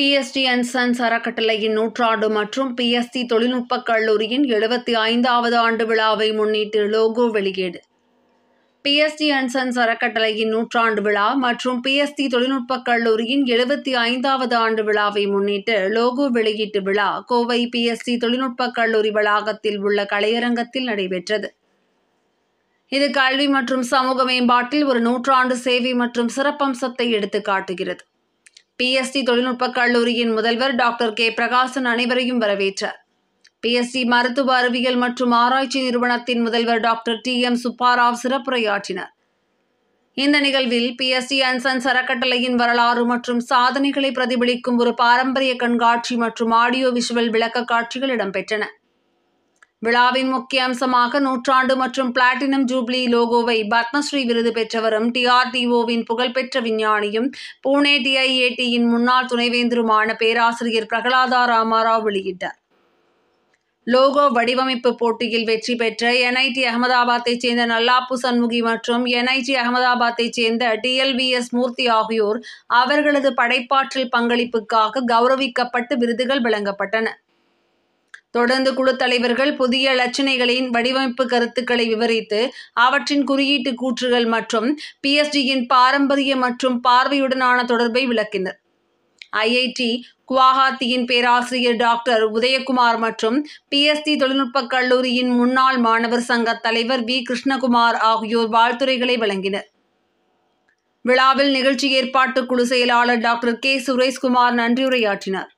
PSG and sons அறக்கட்டளையின் நூற்றாண்டு மற்றும் PSG தொழில்நுட்பக் கல்லூரியின் 75வது ஆண்டு விழாவை முன்னிட்டு லோகோ வெளியீடு. PSG அண்ட் சன்ஸ் அறக்கட்டளையின் நூற்றாண்டு விழா மற்றும் PSG தொழில்நுட்பக் கல்லூரியின் 75வது ஆண்டு விழாவை முன்னிட்டு லோகோ வெளியீட்டு விழா கோவை PSG தொழில்நுட்பக் கல்லூரி வளாகத்தில் உள்ள கலையரங்கத்தில் நடைபெற்றது. இது கல்வி மற்றும் சமூக மேம்பாட்டில் ஒரு நூற்றாண்டு சேவை மற்றும் சிறப்பம்சத்தை எடுத்துக் காட்டுகிறது. PSG தொழில்நுட்பக் கல்லூரியின் முதல்வர் டாக்டர் கே. பிரகாசன் அனைவரையும் வரவேற்றார். PSG மருத்துவ அறிவியல் மற்றும் ஆராய்ச்சி நிறுவனத்தின் முதல்வர் டாக்டர் TM சுப்பாராவ் சிறப்புரையாற்றினார். இந்த நிகழ்வில் PSG அண்ட் சன்ஸ் அறக்கட்டளையின் வரலாறு மற்றும் சாதனைகளை பிரதிபலிக்கும் ஒரு பாரம்பரிய கண்காட்சி மற்றும் ஆடியோ விஷுவல் விளக்க காட்சிகள் இடம்பெற்றன. விழாவின் முக்கிய அம்சமாக நூற்றாண்டு மற்றும் பிளாட்டினம் ஜூப்ளி லோகோவை பத்மஸ்ரீ விருது பெற்றவரும் DRDOவின் புகழ்பெற்ற விஞ்ஞானியும் புனே TIATயின் முன்னாள் துணைவேந்தருமான பேராசிரியர் பிரகலாதா ராமாராவ் வெளியிட்டார். லோகோ வடிவமைப்பு போட்டியில் வெற்றி பெற்ற NIT அகமதாபாத்தைச் சேர்ந்த நல்லாப்பு சண்முகி மற்றும் NIT அகமதாபாத்தைச் சேர்ந்த TLVS மூர்த்தி ஆகியோர் அவர்களது படைப்பாற்றல் பங்களிப்புக்காக கௌரவிக்கப்பட்டு விருதுகள் வழங்கப்பட்டன. தொடர்ந்து குழு தலைவர்கள் புதிய இலச்சினைகளின் வடிவமைப்பு கருத்துக்களை விவரித்து அவற்றின் குறியீட்டு கூற்றுகள் மற்றும் PSGயின் பாரம்பரிய மற்றும் பார்வையுடனான தொடர்பை விளக்கினர். IIT குவாஹாத்தியின் பேராசிரியர் டாக்டர் உதயகுமார் மற்றும் PSG தொழில்நுட்பக் கல்லூரியின் முன்னாள் மாணவர் சங்க தலைவர் V. கிருஷ்ணகுமார் ஆகியோர் வாழ்த்துரைகளை வழங்கினர். விழாவில் நிகழ்ச்சி ஏற்பாட்டு குழு செயலாளர் டாக்டர் K. சுரேஷ்குமார் நன்றியுரையாற்றினார்.